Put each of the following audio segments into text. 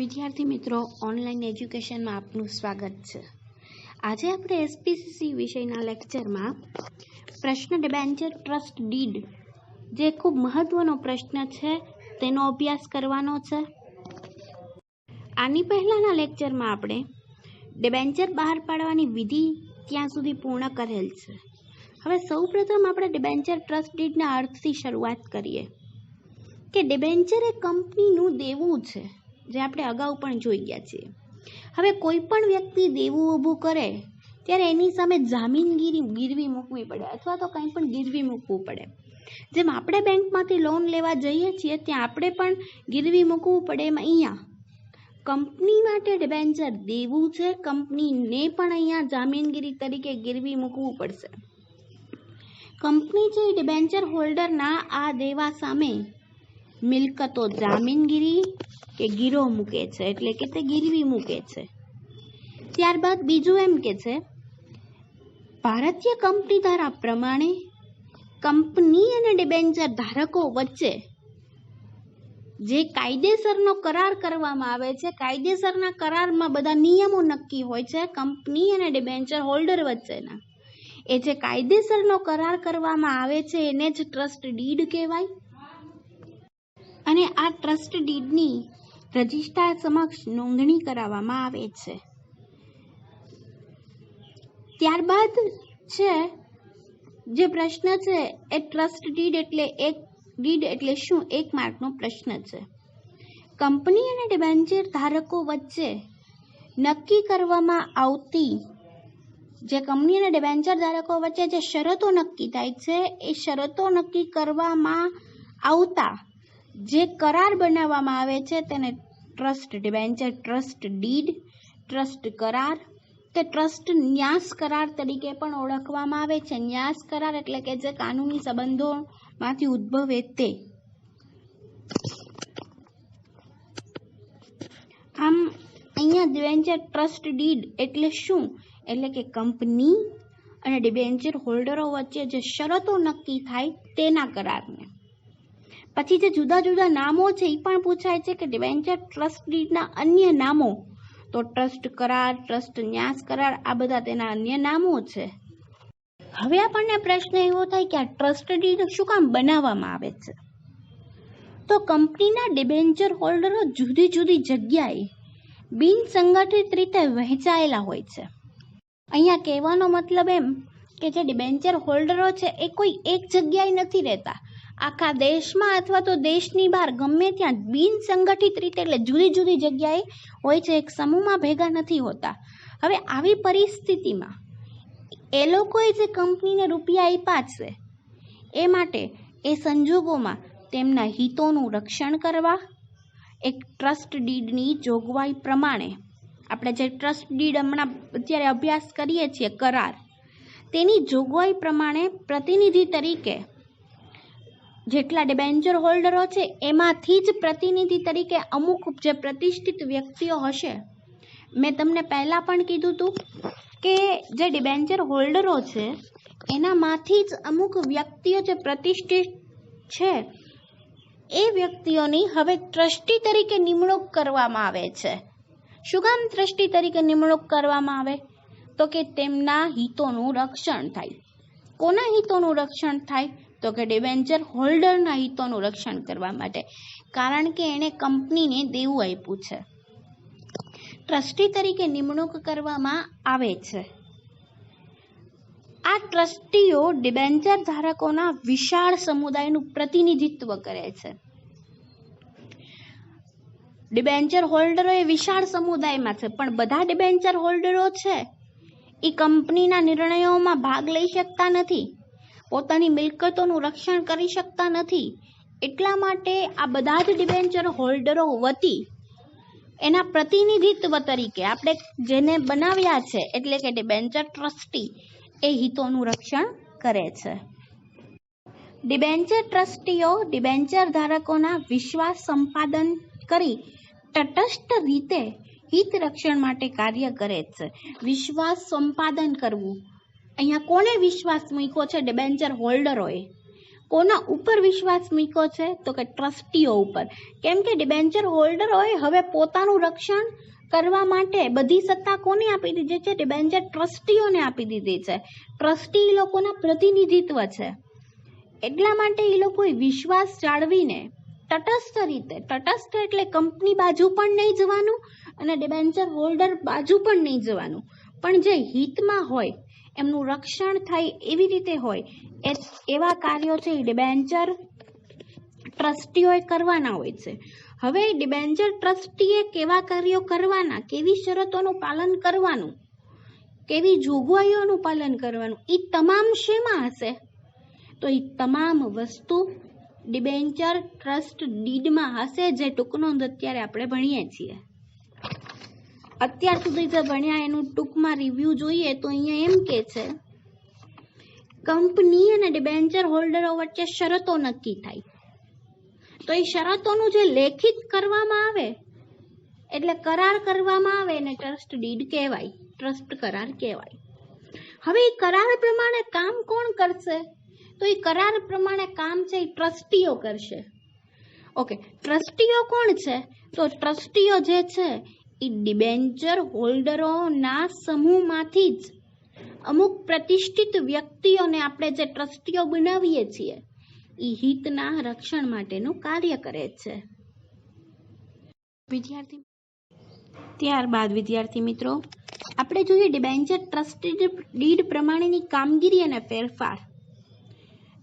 વિદ્યાર્થી મિત્રો, ઓનલાઈન એજ્યુકેશનમાં આપનું સ્વાગત છે। આજે આપણે એસપીસીસી વિષયના લેક્ચરમાં પ્રશ્ન ડિબેન્ચર ટ્રસ્ટ ડીડ, જે ખૂબ મહત્વનો પ્રશ્ન છે, તેનો અભ્યાસ કરવાનો છે। આની પહેલાંના લેક્ચરમાં આપણે ડિબેન્ચર બહાર પાડવાની વિધિ ત્યાં સુધી પૂર્ણ કરેલ છે। હવે સૌપ્રથમ આપણે ડિબેન્ચર ટ્રસ્ટ ડીડના અર્થથી શરૂઆત કરીએ કે ડિબેન્ચર એ કંપનીનું દેવું છે, જે આપણે અગાઉ પણ જોઈ ગયા છીએ। હવે કોઈ પણ વ્યક્તિ દેવું ઊભું કરે ત્યારે એની સામે જામીનગીરી ગીરવી મૂકવી પડે અથવા તો કંઈ પણ ગીરવી મૂકવું પડે। જેમ આપણે બેંકમાંથી લોન લેવા જઈએ છીએ ત્યાં આપણે પણ ગીરવી મૂકવું પડે, એમ અહીંયા કંપની માટે ડિબેન્ચર દેવું છે, કંપનીને પણ અહીંયા જામીનગીરી તરીકે ગીરવી મૂકવું પડશે। કંપની છે ડિબેન્ચર હોલ્ડરના આ દેવા સામે મિલકતો જામીનગીરી કે ગીરો મૂકે છે, એટલે કે તે ગીરવી મૂકે છે। ત્યારબાદ બીજું એમ કે છે, ભારતીય કંપની ધારા પ્રમાણે કંપની અને ડિબેન્ચર ધારકો વચ્ચે જે કાયદેસરનો કરાર કરવામાં આવે છે, કાયદેસરના કરારમાં બધા નિયમો નક્કી હોય છે કંપની અને ડિબેન્ચર હોલ્ડર વચ્ચેના, એ જે કાયદેસરનો કરાર કરવામાં આવે છે એને જ ટ્રસ્ટ ડીડ કહેવાય। અને આ ટ્રસ્ટ ડીડની રજિસ્ટ્રાર સમક્ષ નોંધણી કરાવવામાં આવે છે। ત્યારબાદ છે જે પ્રશ્ન છે એ ટ્રસ્ટ ડીડ એટલે શું? 1 માર્કનો પ્રશ્ન છે। કંપની અને ડિબેન્ચર ધારકો વચ્ચે નક્કી કરવામાં આવતી જે કંપની અને ડિબેન્ચર ધારકો વચ્ચે જે શરતો નક્કી થાય છે, એ શરતો નક્કી કરવામાં આવતા જે કરાર બનાવવામાં આવે છે તેને trust debenture trust did, trust કરાર કે ટ્રસ્ટ ન્યાસ કરાર તરીકે પણ ઓળખવામાં આવે છે। ન્યાસ કરાર એટલે કે જે કાનૂની સંબંધોમાંથી ઉદ્ભવે તે। આમ અહીંયા ડિબેન્ચર ટ્રસ્ટ ડીડ એટલે શું? એટલે કે કંપની અને ડિબેન્ચર હોલ્ડરો વચ્ચે જે શરતો નક્કી થાય તેના કરારને। પછી જે જુદા જુદા નામો છે એ પણ પૂછાય છે કે ડિબેન્ચર ટ્રસ્ટ ડીડના અન્ય નામો, તો ટ્રસ્ટ કરાર, ટ્રસ્ટ ન્યાસ કરાર, આ બધા તેના અન્ય નામો છે। હવે આપણને પ્રશ્ન એવો થાય કે આ ટ્રસ્ટ ડીડ શું કામ બનાવવામાં આવે છે? તો કંપનીના ડિબેન્ચર હોલ્ડરો જુદી જુદી જગ્યાએ બિનસંગઠિત રીતે વહેંચાયેલા હોય છે। અહીંયા કહેવાનો મતલબ એમ કે જે ડિબેન્ચર હોલ્ડરો છે એ કોઈ એક જગ્યાએ નથી રહેતા, આખા દેશમાં અથવા તો દેશની બહાર ગમે ત્યાં બિનસંગઠિત રીતે એટલે જુદી જુદી જગ્યાએ હોય છે, એક સમૂહમાં ભેગા નથી હોતા। હવે આવી પરિસ્થિતિમાં એ લોકોએ જે કંપનીને રૂપિયા આપ્યા છે એ માટે એ સંજોગોમાં તેમના હિતોનું રક્ષણ કરવા એક ટ્રસ્ટ ડીડની જોગવાઈ પ્રમાણે, આપણે જે ટ્રસ્ટ ડીડ હમણાં અત્યારે અભ્યાસ કરીએ છીએ કરાર, તેની જોગવાઈ પ્રમાણે પ્રતિનિધિ તરીકે જેટલા ડિબેન્ચર હોલ્ડરો છે એમાંથી જ પ્રતિનિધિ તરીકે અમુક જે પ્રતિષ્ઠિત વ્યક્તિઓ હશે। મેં તમને પહેલાં પણ કીધું હતું કે જે ડિબેન્ચર હોલ્ડરો છે એનામાંથી જ અમુક વ્યક્તિઓ જે પ્રતિષ્ઠિત છે એ વ્યક્તિઓની હવે ટ્રસ્ટી તરીકે નિમણૂક કરવામાં આવે છે। શું કામ ટ્રસ્ટી તરીકે નિમણૂક કરવામાં આવે? તો કે તેમના હિતોનું રક્ષણ થાય। કોના હિતોનું રક્ષણ થાય? તો કે ડિબેન્ચર હોલ્ડરના હિતોનું રક્ષણ કરવા માટે, કારણ કે એણે કંપનીને દેવું આપ્યું છે। ટ્રસ્ટી તરીકે નિમણૂક કરવામાં આવે છે। આ ટ્રસ્ટીઓ ડિબેન્ચર ધારકોના વિશાળ સમુદાયનું પ્રતિનિધિત્વ કરે છે। ડિબેન્ચર હોલ્ડરો એ વિશાળ સમુદાયમાં છે, પણ બધા ડિબેન્ચર હોલ્ડરો છે એ કંપનીના નિર્ણયોમાં ભાગ લઈ શકતા નથી, પોતાની મિલકતોનું રક્ષણ કરી શકતા નથી। એટલા માટે આ બધા જ ડિબેન્ચર હોલ્ડરો વતી એના પ્રતિનિધિત્વ તરીકે આપણે જેને બનાવ્યા છે એટલે કે ડિબેન્ચર ટ્રસ્ટી એ હિતોનું રક્ષણ કરે છે। ડિબેન્ચર ટ્રસ્ટીઓ ડિબેન્ચર ધારકોના વિશ્વાસ સંપાદન કરી તટસ્થ રીતે હિત રક્ષણ માટે કાર્ય કરે છે। વિશ્વાસ સંપાદન કરવું, અહીંયા કોને વિશ્વાસ મૂક્યો છે? ડિબેન્ચર હોલ્ડરોએ। કોના ઉપર વિશ્વાસ મૂક્યો છે? તો કે ટ્રસ્ટીઓ ઉપર. કેમ કે ડિબેન્ચર હોલ્ડરોએ હવે પોતાનું રક્ષણ કરવા માટે બધી સત્તા કોને આપી દીધી છે? ડિબેન્ચર ટ્રસ્ટીઓને આપી દીધી છે. ટ્રસ્ટી એ લોકોના પ્રતિનિધિત્વ છે. એટલા માટે એ લોકોએ વિશ્વાસ જાળવીને તટસ્થ રીતે, તટસ્થ એટલે કંપની બાજુ પણ નહીં જવાનું અને ડિબેન્ચર હોલ્ડર બાજુ પણ નહીં જવાનું, પણ જે હિતમાં હોય, એમનું રક્ષણ થાય એવી રીતે હોય એવા કાર્યો છે એ ડિબેન્ચર ટ્રસ્ટીઓએ કરવાના હોય છે. હવે ડિબેન્ચર ટ્રસ્ટીએ કેવા કાર્યો કરવાના, કેવી શરતોનું પાલન કરવાનું, કેવી જોગવાઈઓનું પાલન કરવાનું, એ તમામ શેમાં હશે? તો એ તમામ વસ્તુ ડિબેન્ચર ટ્રસ્ટ ડીડમાં હશે, જે ટૂંકનોંધ અત્યારે આપણે ભણીએ છીએ. અત્યાર સુધી જે ભણ્યા એનું ટૂંકમાં રિવ્યુ જોઈએ તો અહીંયા એમ કે છે, કંપની અને ડિબેન્ચર હોલ્ડરો વચ્ચે શરતો નક્કી થાય. તો એ શરતોનું જે લેખિત કરવામાં આવે એટલે કરાર કરવામાં આવે એને ટ્રસ્ટ ડીડ કહેવાય, ટ્રસ્ટ કરાર કહેવાય. હવે એ કરાર પ્રમાણે કામ કોણ કરશે? તો એ કરાર પ્રમાણે કામ છે એ ટ્રસ્ટીઓ કરશે. ઓકે, ટ્રસ્ટીઓ કોણ છે? તો ટ્રસ્ટીઓ જે છે એ ડિબેન્ચર હોલ્ડરોના સમૂહમાંથી જ અમુક પ્રતિષ્ઠિત વ્યક્તિઓને આપણે જે ટ્રસ્ટીઓ બનાવીએ છીએ એ હિતના રક્ષણ માટેનું કાર્ય કરે છે. ત્યારબાદ વિદ્યાર્થી મિત્રો આપણે જોઈએ ડિબેન્ચર ટ્રસ્ટ ડીડ પ્રમાણેની કામગીરી અને ફેરફાર.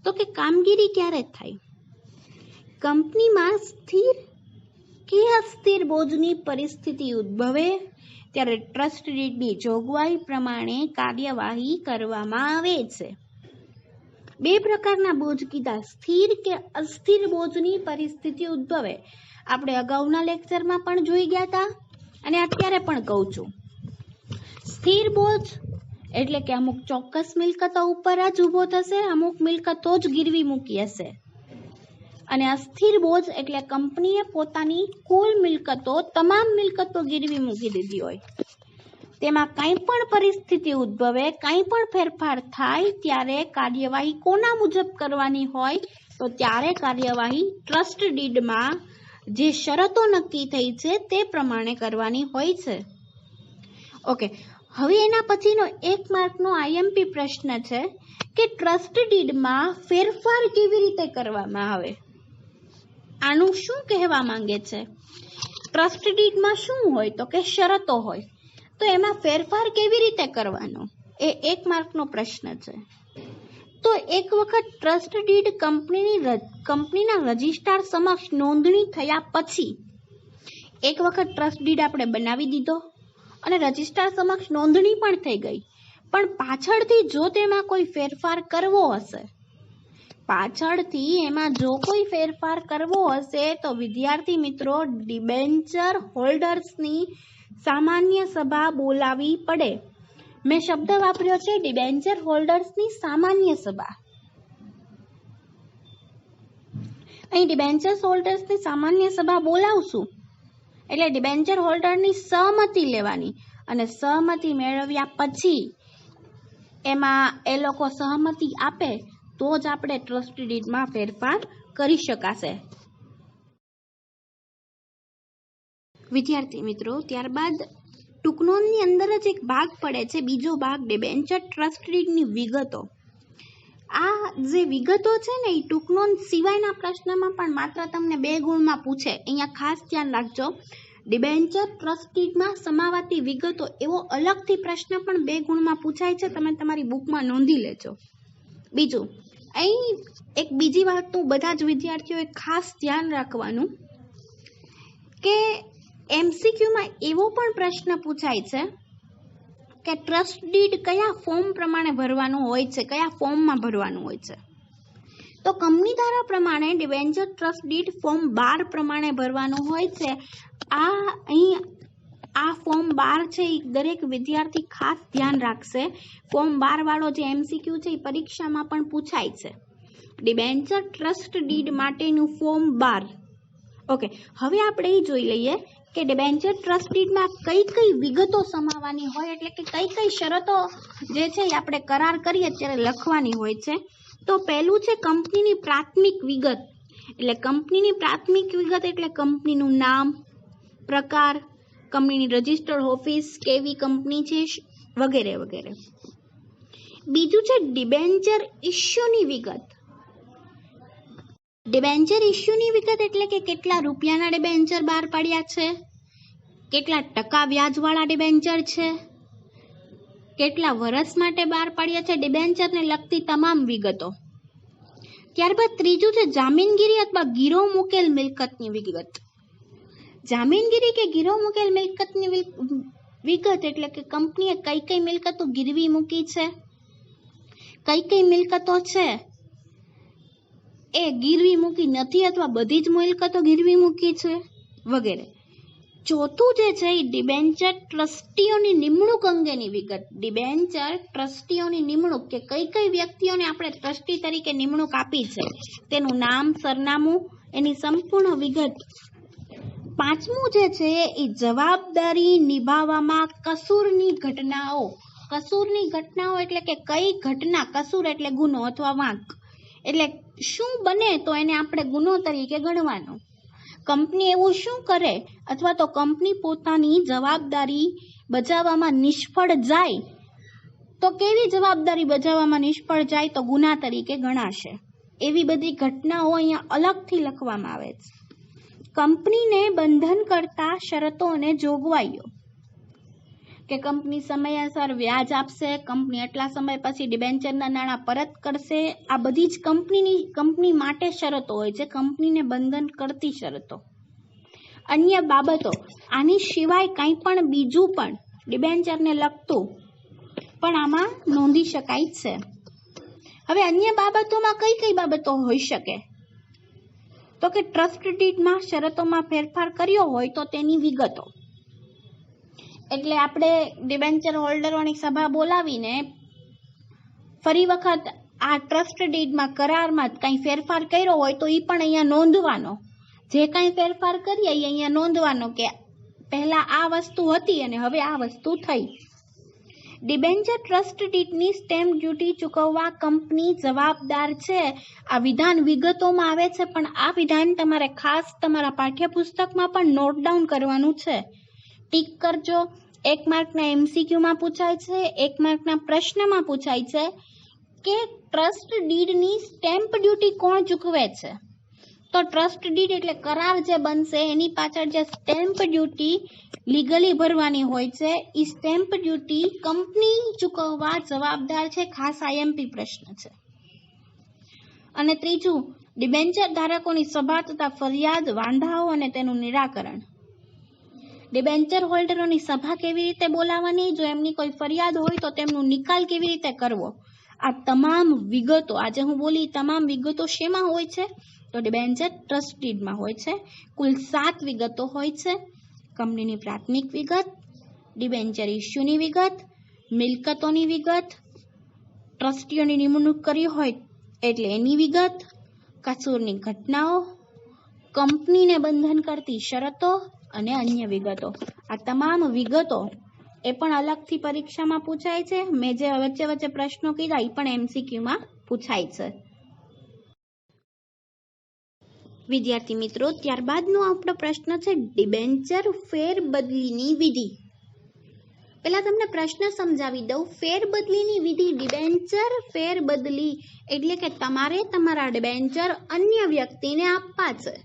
તો કે કામગીરી ક્યારે થાય? કંપનીમાં સ્થિર કે અસ્થિર બોજની પરિસ્થિતિ ઉદ્ભવે ત્યારે ટ્રસ્ટ ડીડની જોગવાઈ પ્રમાણે કાર્યવાહી કરવામાં આવે છે. બે પ્રકારના બોજ કીધા, સ્થિર કે અસ્થિર બોજની પરિસ્થિતિ ઉદ્ભવે. આપણે અગાઉના લેક્ચરમાં પણ જોઈ ગયા હતા અને અત્યારે પણ કહું છું. સ્થિર બોજ એટલે કે અમુક ચોક્કસ મિલકતો ઉપર જ ઊભો થશે, અમુક મિલકતો જ ગીરવી મૂકી હશે. અને અસ્થિર બોજ એટલે કંપનીએ પોતાની કુલ મિલકતો, તમામ મિલકતો ગીરવી મૂકી દીધી હોય. તેમાં કંઈ પણ પરિસ્થિતિ ઉદ્ભવે, કંઈ પણ ફેરફાર થાય ત્યારે કાર્યવાહી કોના મુજબ કરવાની હોય? તો ત્યારે કાર્યવાહી ટ્રસ્ટ ડીડમાં જે શરતો નક્કી થઈ છે તે પ્રમાણે કરવાની હોય છે. ઓકે, હવે એના પછીનો 1 માર્કનો IMP પ્રશ્ન છે કે ટ્રસ્ટ ડીડમાં ફેરફાર કેવી રીતે કરવામાં આવે? આનું શું કહેવા માંગે છે? ટ્રસ્ટ ડીડમાં શું હોય? તો કે શરતો હોય. તો એમાં ફેરફાર કેવી રીતે કરવાનો? એ 1 માર્કનો પ્રશ્ન છે. તો એક વખત ટ્રસ્ટ ડીડ કંપનીના રજિસ્ટ્રાર સમક્ષ નોંધણી થયા પછી, એક વખત ટ્રસ્ટ ડીડ આપણે બનાવી દીધો અને રજિસ્ટ્રાર સમક્ષ નોંધણી પણ થઈ ગઈ, પણ પાછળથી જો તેમાં કોઈ ફેરફાર કરવો હશે, તો વિદ્યાર્થી મિત્રો ડિબેન્ચર હોલ્ડર્સની સામાન્ય સભા બોલાવી પડે. મેં શબ્દ વાપર્યો છે ડિબેન્ચર હોલ્ડર્સની સામાન્ય સભા. અહીં ડિબેન્ચર હોલ્ડર્સની સામાન્ય સભા બોલાવશું એટલે ડિબેન્ચર હોલ્ડરની સહમતિ લેવાની અને સહમતિ મેળવ્યા પછી એમાં એ લોકો સહમતિ આપે તો જ આપણે ટ્રસ્ટ ડીડમાં ફેરફાર કરી શકાશે. વિદ્યાર્થી મિત્રો ત્યારબાદ ટૂંકનોંધની અંદર જ એક ભાગ પડે છે, બીજો ભાગ ડિબેન્ચર ટ્રસ્ટ ડીડની વિગતો. આ જે વિગતો છે ને એ ટૂંકનોંધ સિવાયના પ્રશ્નમાં પણ માત્ર તમને 2 ગુણમાં પૂછે. અહીંયા ખાસ ધ્યાન રાખજો, ડિબેન્ચર ટ્રસ્ટ ડીડમાં સમાવાતી વિગતો એવો અલગથી પ્રશ્ન પણ 2 ગુણમાં પૂછાય છે, તમે તમારી બુકમાં નોંધી લેજો. બીજું, અહીં એક બીજી વાતનું બધા જ વિદ્યાર્થીઓએ ખાસ ધ્યાન રાખવાનું કે MCQમાં એવો પણ પ્રશ્ન પૂછાય છે કે ટ્રસ્ટ ડીડ કયા ફોર્મ પ્રમાણે ભરવાનું હોય છે, કયા ફોર્મમાં ભરવાનું હોય છે. તો કંપની ધારા પ્રમાણે ડિબેન્ચર ટ્રસ્ટ ડીડ ફોર્મ 12 પ્રમાણે ભરવાનું હોય છે. આ ફોર્મ 12 છે એ દરેક વિદ્યાર્થી ખાસ ધ્યાન રાખશે. ફોર્મ 12 વાળો જે MCQ છે એ પરીક્ષામાં પણ પૂછાય છે. ડિબેન્ચર ટ્રસ્ટ ડીડ માટેનું ફોર્મ 12. ઓકે, હવે આપણે એ જોઈ લઈએ કે ડિબેન્ચર ટ્રસ્ટ ડીડમાં કઈ કઈ વિગતો સમાવવાની હોય, એટલે કે કઈ કઈ શરતો જે છે એ આપણે કરાર કરીએ ત્યારે લખવાની હોય છે. તો પહેલું છે કંપનીની પ્રાથમિક વિગત. એટલે કંપનીની પ્રાથમિક વિગત એટલે કંપનીનું નામ, પ્રકાર, કંપનીની રજિસ્ટર્ડ ઓફિસ, કેવી કંપની છે વગેરે વગેરે. બીજું છે ડિબેન્ચર ઇસ્યુની વિગત. ડિબેન્ચર ઇસ્યુની વિગત એટલે કે કેટલા રૂપિયાના ડિબેન્ચર બહાર પાડ્યા છે, કેટલા ટકા વ્યાજવાળા ડિબેન્ચર છે, કેટલા વર્ષ માટે બહાર પાડ્યા છે, ડિબેન્ચરને લગતી તમામ વિગતો. ત્યારબાદ ત્રીજું છે જામીનગીરી અથવા ગીરો મૂકેલ મિલકતની વિગત. જામીનગીરી કે ગીરો મૂકેલ મિલકતની વિગત એટલે કે કંપનીએ કઈ કઈ મિલકતો ગીરવી મૂકી છે, કઈ કઈ મિલકતો છે એ ગીરવી મૂકી નથી અથવા બધી જ મિલકતો ગીરવી મૂકી છે વગેરે. ચોથું જે છે એ ડિબેન્ચર ટ્રસ્ટીઓની નિમણૂક અંગેની વિગત. ડિબેન્ચર ટ્રસ્ટીઓની નિમણૂક કે કઈ કઈ વ્યક્તિઓને આપણે ટ્રસ્ટી તરીકે નિમણૂક આપી છે તેનું નામ, સરનામું, એની સંપૂર્ણ વિગત. પાંચમું જે છે એ જવાબદારી નિભાવવામાં કસૂરની ઘટનાઓ. કસૂરની ઘટનાઓ એટલે કે કઈ ઘટના, કસૂર એટલે ગુનો અથવા વાંક, એટલે શું બને તો એને આપણે ગુનો તરીકે ગણવાનો. કંપની એવું શું કરે અથવા તો કંપની પોતાની જવાબદારી બજાવવામાં નિષ્ફળ જાય તો કેવી જવાબદારી બજાવવામાં નિષ્ફળ જાય તો ગુના તરીકે ગણાશે. એવી બધી ઘટનાઓ અહીંયા અલગથી લખવામાં આવે છે. કંપનીને બંધન કરતા શરતો અને જોગવાઈઓ કે કંપની સમયસર વ્યાજ આપશે, કંપની આટલા સમય પછી ડિબેન્ચરના નાણાં પરત કરશે. આ બધી જ કંપની માટે શરતો હોય છે, કંપનીને બંધન કરતી શરતો. અન્ય બાબતો, આની સિવાય કંઈ પણ બીજું પણ ડિબેન્ચરને લગતું પણ આમાં નોંધી શકાય છે. હવે અન્ય બાબતોમાં કઈ કઈ બાબતો હોઈ શકે તો કે ટ્રસ્ટ ડીડમાં શરતોમાં ફેરફાર કર્યો હોય તો તેની વિગતો. એટલે આપણે ડિબેન્ચર હોલ્ડરોની સભા બોલાવીને ફરી વખત આ ટ્રસ્ટ ડીડમાં કરારમાં કંઈ ફેરફાર કર્યો હોય તો એ પણ અહીંયા નોંધવાનો. જે કંઈ ફેરફાર કરીએ એ અહીંયા નોંધવાનો કે પહેલા આ વસ્તુ હતી અને હવે આ વસ્તુ થઈ. ડિબેન્ચર ટ્રસ્ટ ડીડની સ્ટેમ્પ ડ્યુટી ચૂકવવા કંપની જવાબદાર છે. આ વિધાન વિગતોમાં આવે છે, પણ આ વિધાન તમારે ખાસ તમારા પાઠ્યપુસ્તકમાં પણ નોટ ડાઉન કરવાનું છે. ટીક કરજો. 1 માર્કના MCQમાં પૂછાય છે, 1 માર્કના પ્રશ્નમાં પૂછાય છે કે ટ્રસ્ટ ડીડની સ્ટેમ્પ ડ્યુટી કોણ ચૂકવે છે. તો ટ્રસ્ટ ડીડ એટલે કરાર જે બનશે એની પાછળ જે સ્ટેમ્પ ડ્યુટી લીગલી ભરવાની હોય છે એ સ્ટેમ્પ ડ્યુટી કંપની ચૂકવવા જવાબદાર છે. ખાસ IMP પ્રશ્ન છે. અને ત્રીજું, ડિબેન્ચર ધારકોની સભા તથા ફરિયાદ, વાંધાઓ અને તેનું નિરાકરણ. ડિબેન્ચર હોલ્ડરોની સભા કેવી રીતે બોલાવવાની, જો એમની કોઈ ફરિયાદ હોય તો તેમનો નિકાલ કેવી રીતે કરવો, આ તમામ વિગતો, આજે હું બોલી તમામ વિગતો શેમાં હોય છે તો ડિબેન્ચર ટ્રસ્ટ ડીડમાં હોય છે. કુલ 7 વિગતો હોય છે. કંપનીની પ્રાથમિક વિગત, ડિબેન્ચર ઇસ્યુની વિગત, મિલકતોની વિગત, ટ્રસ્ટીઓની નિમણૂક કરી હોય એટલે એની વિગત, કસૂરની ઘટનાઓ, કંપનીને બંધન કરતી શરતો અને અન્ય વિગતો. આ તમામ વિગતો એ પણ અલગથી પરીક્ષામાં પૂછાય છે. મેં જે વચ્ચે વચ્ચે પ્રશ્નો કીધા એ પણ MCQમાં પૂછાય છે. વિદ્યાર્થી મિત્રો, ત્યારબાદનો આપણો પ્રશ્ન છે ડિબેન્ચર ફેરબદલીની વિધિ. પહેલા તમને પ્રશ્ન સમજાવી દઉં. ફેરબદલીની વિધિ, ડિબેન્ચર ફેરબદલી એટલે કે તમારે તમારા ડિબેન્ચર અન્ય વ્યક્તિને આપવા છે.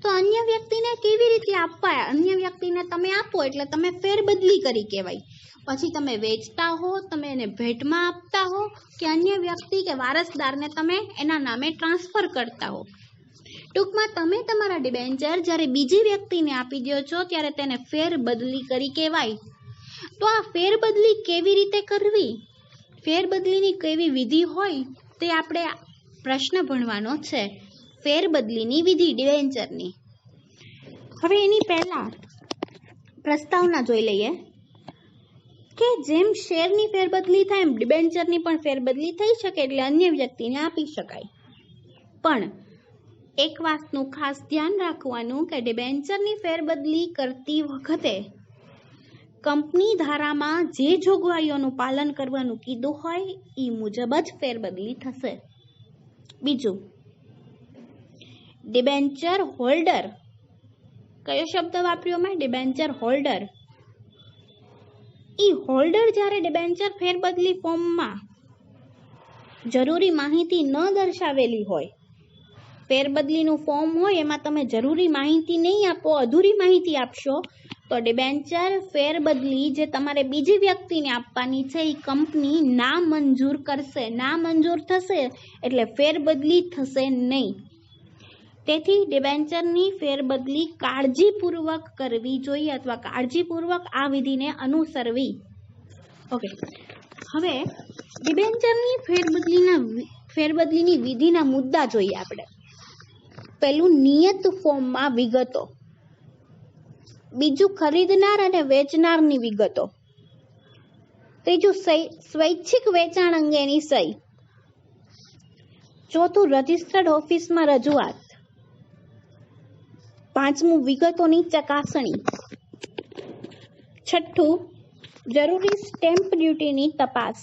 તો અન્ય વ્યક્તિને કેવી રીતે આપવા? અન્ય વ્યક્તિને તમે આપો એટલે તમે ફેરબદલી કરી કહેવાય. પછી તમે વેચતા હો, તમે એને ભેટમાં આપતા હો કે અન્ય વ્યક્તિ કે વારસદારને તમે એના નામે ટ્રાન્સફર કરતા હો. ટૂંકમાં તમે તમારા ડિબેન્ચર જ્યારે બીજી વ્યક્તિને આપી દો છો ત્યારે તેને ફેરબદલી કરી કહેવાય. તો આ ફેરબદલી કેવી રીતે કરવી, ફેરબદલીની કેવી વિધિ હોય તે આપણે પ્રશ્ન ભણવાનો છે. ફેરબદલીની વિધિ ડિબેન્ચરની. હવે એની પહેલા પ્રસ્તાવના જોઈ લઈએ કે જેમ શેરની ફેરબદલી થાય એમ ડિબેન્ચરની પણ ફેરબદલી થઈ શકે, એટલે અન્ય વ્યક્તિને આપી શકાય. પણ એક વાતનું ખાસ ધ્યાન રાખવાનું કે ડિબેન્ચરની ફેરબદલી કરતી વખતે કંપની ધારામાં જે જોગવાઈઓનું પાલન કરવાનું કીધું હોય એ મુજબ જ ફેરબદલી થશે. બીજું ડિબેન્ચર હોલ્ડર. કયો શબ્દ વાપર્યો મેં? Debenture holder. ઈ હોલ્ડર જ્યારે ડિબેન્ચર ફેરબદલી ફોર્મમાં જરૂરી માહિતી ન દર્શાવેલી હોય, ફેરબદલીનું ફોર્મ હોય એમાં તમે જરૂરી માહિતી નહીં આપો, અધૂરી માહિતી આપશો, તો ડિબેન્ચર ફેરબદલી જે તમારે બીજી વ્યક્તિને આપવાની છે એ કંપની ના મંજૂર કરશે. ના મંજૂર થશે એટલે ફેરબદલી થશે નહીં. તેથી ડિબેન્ચરની ફેરબદલી કાળજીપૂર્વક કરવી જોઈએ અથવા કાળજીપૂર્વક આ વિધિને અનુસરવી. ઓકે, હવે ડિબેન્ચરની ફેરબદલીની વિધિના મુદ્દા જોઈએ આપણે. પહેલું, નિયત ફોર્મમાં વિગતો. બીજું, ખરીદનાર અને વેચનારની વિગતો. ત્રીજું, સ્વૈચ્છિક વેચાણ અંગેની સહી. ચોથું, રજિસ્ટર્ડ ઓફિસમાં રજૂઆત. પાંચમું, વિગતોની ચકાસણી. છઠ્ઠું, જરૂરી સ્ટેમ્પ ડ્યુટીની તપાસ.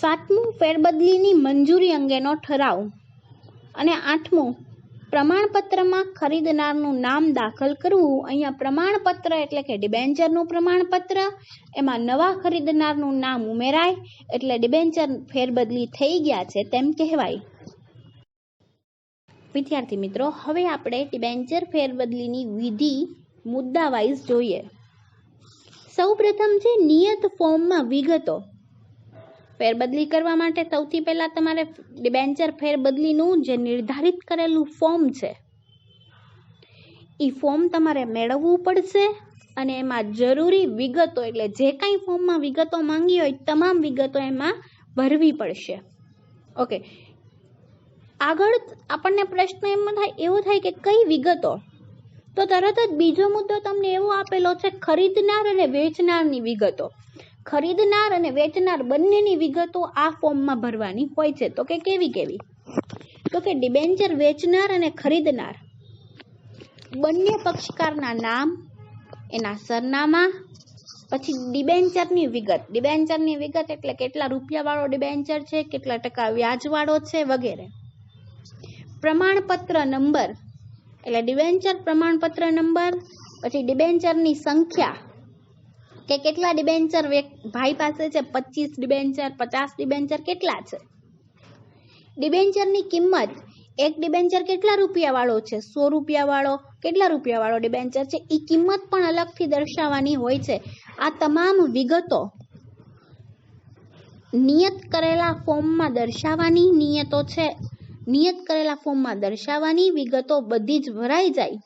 સાતમું, ફેરબદલીની મંજૂરી અંગેનો ઠરાવ. અને આઠમું, પ્રમાણપત્રમાં ખરીદનારનું નામ દાખલ કરવું. અહીંયા પ્રમાણપત્ર એટલે કે ડિબેન્ચરનું પ્રમાણપત્ર, એમાં નવા ખરીદનારનું નામ ઉમેરાય એટલે ડિબેન્ચર ફેરબદલી થઈ ગયા છે તેમ કહેવાય. વિદ્યાર્થી મિત્રો, હવે આપણે ડિબેન્ચર ફેરબદલીની વિધિ મુદ્દા વાઇઝ જોઈએ. સૌપ્રથમ છે નિયત ફોર્મમાં વિગતો. ફેરબદલી કરવા માટે સૌથી પહેલા તમારે ડિબેન્ચર ફેરબદલીનું જે નિર્ધારિત કરેલું ફોર્મ છે એ ફોર્મ તમારે મેળવવું પડશે અને એમાં જરૂરી વિગતો એટલે જે કાંઈ ફોર્મમાં વિગતો માંગી હોય તમામ વિગતો એમાં ભરવી પડશે. ઓકે, આગળ આપણને પ્રશ્ન એવો થાય કે કઈ વિગતો? તો તરત જ બીજો મુદ્દો તમને એવો આપેલો છે, ખરીદનાર અને વેચનારની વિગતો. ખરીદનાર અને વેચનાર બંનેની વિગતો આ ફોર્મમાં ભરવાની હોય છે. તો કે કેવી કેવી? તો કે ડિબેન્ચર વેચનાર અને ખરીદનાર બંને પક્ષકારના નામ, એના સરનામા, પછી ડિબેન્ચરની વિગત. ડિબેન્ચરની વિગત એટલે કેટલા રૂપિયાવાળો ડિબેન્ચર છે, કેટલા ટકા વ્યાજવાળો છે વગેરે. પ્રમાણપત્ર નંબર એટલે ડિબેન્ચર પ્રમાણપત્ર નંબર, પછી ડિબેન્ચરની સંખ્યા કે કેટલા ડિબેન્ચર ભાઈ પાસે છે, 25 ડિબેન્ચર, 50 ડિબેન્ચર કેટલા છે. ડિબેન્ચરની કિંમત, એક ડિબેન્ચર કેટલા રૂપિયાવાળો છે, 100 રૂપિયાવાળો, કેટલા રૂપિયાવાળો ડિબેન્ચર છે, એ કિંમત પણ અલગથી દર્શાવવાની હોય છે. આ તમામ વિગતો નિયત કરેલા ફોર્મમાં દર્શાવવાની. નિયતો છે, નિયત કરેલા ફોર્મમાં દર્શાવવાની વિગતો બધી જ ભરાઈ જાય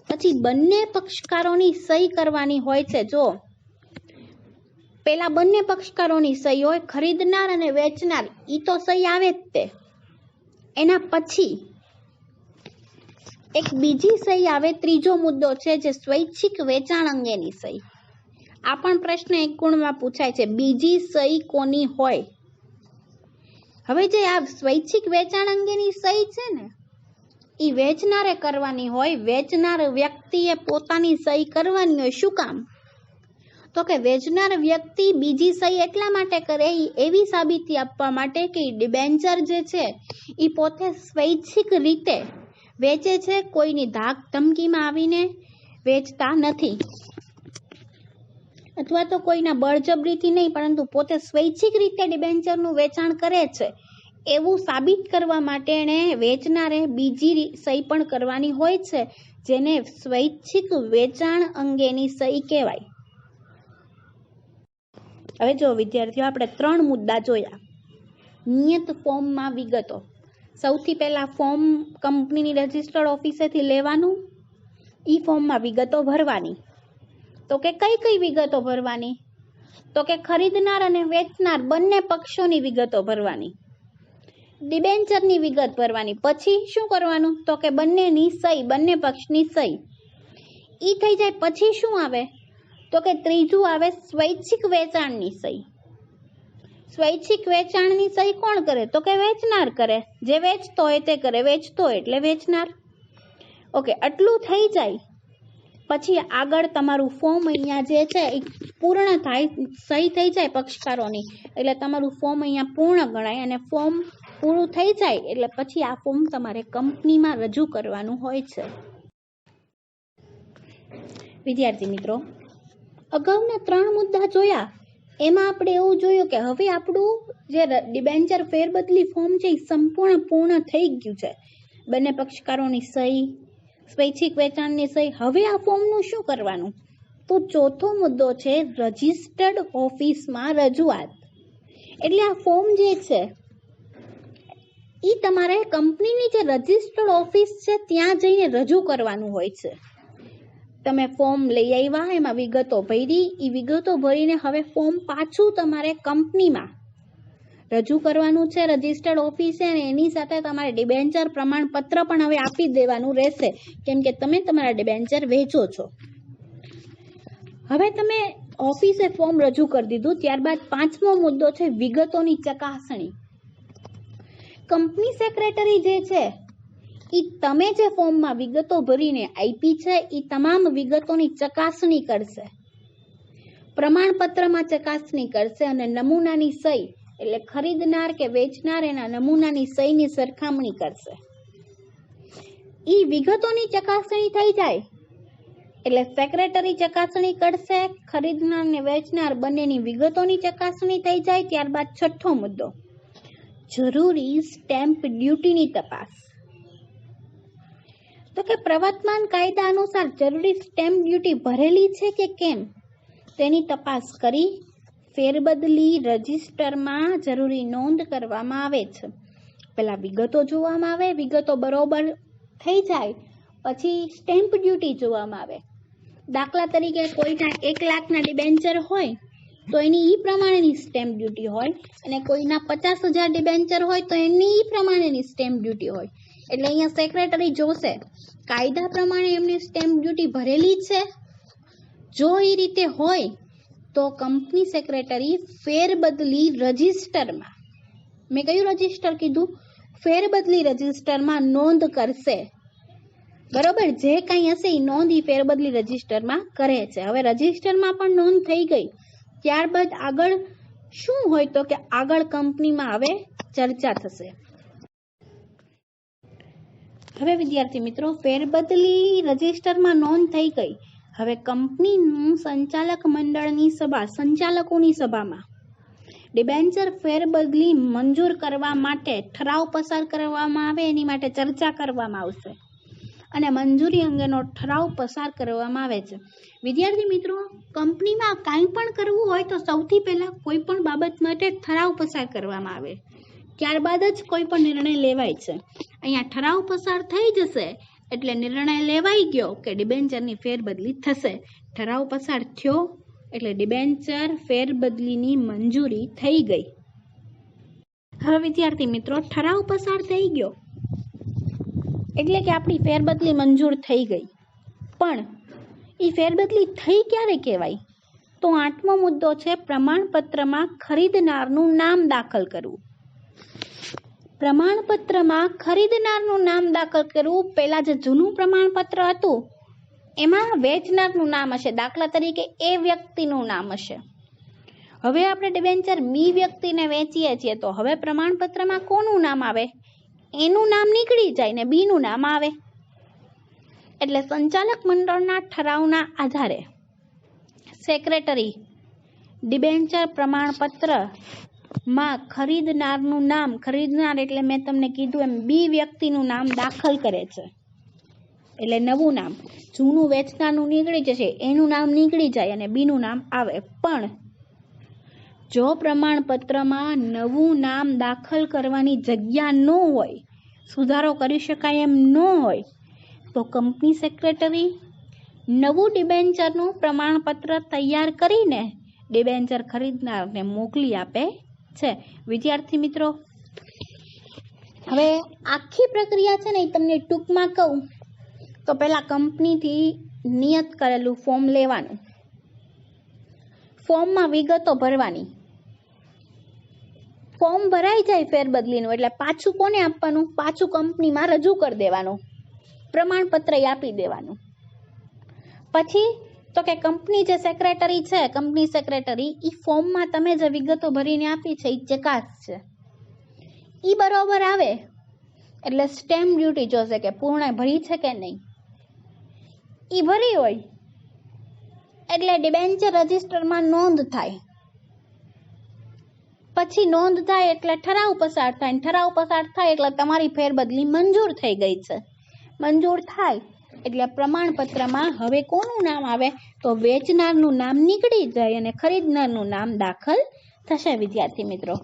પછી બંને પક્ષકારોની સહી કરવાની હોય છે. જો પેલા બંને પક્ષકારોની સહી હોય, ખરીદનાર અને વેચનાર, ઈ તો સહી આવે જ તે. એના પછી એક બીજી સહી આવે, ત્રીજો મુદ્દો છે જે સ્વૈચ્છિક વેચાણ અંગેની સહી. આ પણ પ્રશ્ન એક ગુણમાં પૂછાય છે, બીજી સહી કોની હોય? હવે જે આ સ્વૈચ્છિક વેચાણ અંગેની સહી છે ને એ વેચનારે કરવાની હોય. વેચનાર વ્યક્તિએ પોતાની સહી કરવાની હોય. શું કામ? તો કે વેચનાર વ્યક્તિ બીજી સહી એટલા માટે કરે, એવી સાબિતી આપવા માટે કે ડિબેન્ચર જે છે એ પોતે સ્વૈચ્છિક રીતે વેચે છે, કોઈની ધાક ધમકીમાં આવીને વેચતા નથી, અથવા તો કોઈના બળજબરીથી નહીં, પરંતુ પોતે સ્વૈચ્છિક રીતે ડિબેન્ચરનું વેચાણ કરે છે એવું સાબિત કરવા માટે એણે વેચનારે બીજી સહી પણ કરવાની હોય છે, જેને સ્વૈચ્છિક વેચાણ અંગેની સહી કહેવાય. હવે જો વિદ્યાર્થીઓ, આપણે 3 મુદ્દા જોયા. નિયત ફોર્મમાં વિગતો. સૌથી પહેલા ફોર્મ કંપનીની રજિસ્ટર્ડ ઓફિસેથી લેવાનું, ઈ ફોર્મમાં વિગતો ભરવાની. તો કે કઈ કઈ વિગતો ભરવાની? તો કે ખરીદનાર અને વેચનાર બંને પક્ષોની વિગતો ભરવાની, ડિબેન્ચરની વિગત ભરવાની. પછી શું કરવાનું? તો કે બંનેની સહી, બંને પક્ષની સહી. ઈ થઈ જાય પછી શું આવે? તો કે ત્રીજું આવે સ્વૈચ્છિક વેચાણની સહી. સ્વૈચ્છિક વેચાણની સહી કોણ કરે? તો કે વેચનાર કરે. જે વેચતો હોય તે કરે. વેચતો હોય એટલે વેચનાર. ઓકે, આટલું થઈ જાય પછી આગળ તમારું ફોર્મ અહીંયા જે છે એ પૂર્ણ થાય, સહી થઈ જાય પક્ષકારોની, એટલે તમારું ફોર્મ અહીંયા પૂર્ણ ગણાય અને ફોર્મ પૂરું થઈ જાય એટલે પછી આ ફોર્મ તમારે કંપનીમાં રજૂ કરવાનું હોય છે. વિદ્યાર્થી મિત્રો, અગાઉના 3 મુદ્દા જોયા, એમાં આપણે એવું જોયું કે હવે આપણું જે ડિબેન્ચર ફેરબદલી ફોર્મ છે એ સંપૂર્ણ પૂર્ણ થઈ ગયું છે. બંને પક્ષકારોની સહી, સ્વૈચ્છિક વેચાણની સહી. હવે આ ફોર્મનું શું કરવાનું? તો ચોથો મુદ્દો છે રજિસ્ટર્ડ ઓફિસમાં રજૂઆત. એટલે આ ફોર્મ જે છે એ તમારે કંપનીની જે રજિસ્ટર્ડ ઓફિસ છે ત્યાં જઈને રજૂ કરવાનું હોય છે. તમે ફોર્મ લઈ આવ્યા, એમાં વિગતો ભરી, એ વિગતો ભરીને હવે ફોર્મ પાછું તમારે કંપનીમાં રજૂ કરવાનું છે રજિસ્ટર્ડ ઓફિસે, અને એની સાથે તમારે ડિબેન્ચર પ્રમાણપત્ર પણ હવે આપી દેવાનું રહેશે, કેમ કે તમે તમારા ડિબેન્ચર વેચો છો. હવે તમે ઓફિસે ફોર્મ રજૂ કરી દીધું, ત્યારબાદ 5મો મુદ્દો છે વિગતોની ચકાસણી. કંપની સેક્રેટરી જે છે એ તમે જે ફોર્મમાં વિગતો ભરીને આપી છે એ તમામ વિગતોની ચકાસણી કરશે, પ્રમાણપત્રમાં ચકાસણી કરશે અને નમૂનાની સહી, એટલે ખરીદનાર કે વેચનાર એના નમૂનાની સહીની સરખામણી કરશે. એ વિગતોની ચકાસણી થઈ જાય એટલે સેક્રેટરી ચકાસણી કરશે, ખરીદનાર ને વેચનાર બંનેની વિગતોની ચકાસણી થઈ જાય. ત્યારબાદ 6થો મુદ્દો જરૂરી સ્ટેમ્પ ડ્યુટીની તપાસ. તો કે પ્રવર્તમાન કાયદા અનુસાર જરૂરી સ્ટેમ્પ ડ્યુટી ભરેલી છે કે કેમ તેની તપાસ કરી ફેરબદલી રજિસ્ટરમાં જરૂરી નોંધ કરવામાં આવે છે. પહેલા વિગતો જોવામાં આવે, વિગતો બરોબર થઈ જાય પછી સ્ટેમ્પ ડ્યુટી જોવામાં આવે. દાખલા તરીકે કોઈના 1 લાખના ડિબેન્ચર હોય તો એની એ પ્રમાણેની સ્ટેમ્પ ડ્યુટી હોય, અને કોઈના 50,000 ડિબેન્ચર હોય તો એની એ પ્રમાણેની સ્ટેમ્પ ડ્યુટી હોય. એટલે અહીંયા સેક્રેટરી જોશે કાયદા પ્રમાણે એમની સ્ટેમ્પ ડ્યુટી ભરેલી છે. જો એ રીતે હોય તો કંપની સેક્રેટરી ફેરબદલી રજિસ્ટરમાં, મેં કયું રજિસ્ટર કીધું? ફેરબદલી રજિસ્ટરમાં નોંધ કરશે. બરોબર, જે કંઈ હશે એ નોંધ એ ફેરબદલી રજિસ્ટરમાં કરે છે. હવે રજિસ્ટરમાં પણ નોંધ થઈ ગઈ, ત્યારબાદ આગળ શું હોય તો કે આગળ કંપનીમાં હવે ચર્ચા થશે. હવે વિદ્યાર્થી મિત્રો, ફેરબદલી રજિસ્ટરમાં નોંધ થઈ ગઈ. હવે કંપનીનું સંચાલક મંડળની સભા, સંચાલકોની સભામાં ડિબેન્ચર ફેરબદલી મંજૂર કરવા માટે ઠરાવ પસાર કરવામાં આવે, એની માટે ચર્ચા કરવામાં આવશે અને મંજૂરી અંગેનો ઠરાવ પસાર કરવામાં આવે છે. વિદ્યાર્થી મિત્રો, કંપનીમાં કાંઈ પણ કરવું હોય તો સૌથી પહેલાં કોઈ પણ બાબત માટે ઠરાવ પસાર કરવામાં આવે, ત્યારબાદ જ કોઈ પણ નિર્ણય લેવાય છે. અહીંયા ઠરાવ પસાર થઈ જશે એટલે નિર્ણય લેવાઈ ગયો કે ડિબેન્ચરની ફેરબદલી થશે. ઠરાવ પસાર થયો એટલે ડિબેન્ચર ફેરબદલીની મંજૂરી થઈ ગઈ. હવે વિદ્યાર્થી મિત્રો, ઠરાવ પસાર થઈ ગયો એટલે કે આપણી ફેરબદલી મંજૂર થઈ ગઈ. પણ એ ફેરબદલી થઈ ક્યારે કહેવાય? તો 8મો મુદ્દો છે પ્રમાણપત્રમાં ખરીદનારનું નામ દાખલ કરવું. પ્રમાણપત્રમાં ખરીદનારનું નામ દાખલ કરવું. પહેલા જે જૂનું પ્રમાણપત્ર હતું એમાં વેચનારનું નામ હશે, દાખલા તરીકે એ વ્યક્તિનું નામ હશે. હવે આપણે ડિબેન્ચર બી વ્યક્તિને વેચીએ છીએ તો હવે પ્રમાણપત્રમાં કોનું નામ આવે? એનું નામ નીકળી જાય ને બીનું નામ આવે. એટલે સંચાલક મંડળના ઠરાવના આધારે સેક્રેટરી ડિબેન્ચર પ્રમાણપત્રમાં ખરીદનારનું નામ, ખરીદનાર એટલે મેં તમને કીધું એમ બી વ્યક્તિનું નામ દાખલ કરે છે. એટલે નવું નામ, જૂનું વેચનારનું નીકળી જશે, એનું નામ નીકળી જાય અને બીનું નામ આવે. પણ જો પ્રમાણપત્રમાં નવું નામ દાખલ કરવાની જગ્યા ન હોય, સુધારો કરી શકાય એમ ન હોય, તો કંપની સેક્રેટરી નવું ડિબેન્ચરનું પ્રમાણપત્ર તૈયાર કરીને ડિબેન્ચર ખરીદનારને મોકલી આપે છે. વિદ્યાર્થી મિત્રો, હવે આખી પ્રક્રિયા છે ને એ તમને ટૂંકમાં કહું તો પહેલાં કંપનીથી નિયત કરેલું ફોર્મ લેવાનું, ફોર્મમાં વિગતો ભરવાની. ફોર્મ ભરાઈ જાય ફેરબદલીનું એટલે પાછું કોને આપવાનું? પાછું કંપનીમાં રજૂ કરી દેવાનું, પ્રમાણપત્ર આપી દેવાનું. પછી તો કે કંપની જે સેક્રેટરી છે, કંપની સેક્રેટરી એ ફોર્મમાં તમે જે વિગતો ભરીને આપી છે એ ચકાસશે. ઈ બરોબર આવે એટલે સ્ટેમ્પ ડ્યુટી જોશે કે પૂર્ણ ભરી છે કે નહીં. ઈ ભરી હોય એટલે ડિબેન્ચર રજિસ્ટરમાં નોંધ થાય. પછી નોંધ થાય એટલે ઠરાવ પસાર થાય. ઠરાવ પસાર થાય એટલે તમારી ફેરબદલી મંજૂર થઈ ગઈ છે. મંજૂર થાય એટલે પ્રમાણપત્રમાં હવે કોનું નામ આવે તો વેચનારનું નામ નીકળી જાય અને ખરીદનારનું નામ દાખલ થશે વિદ્યાર્થી મિત્રો.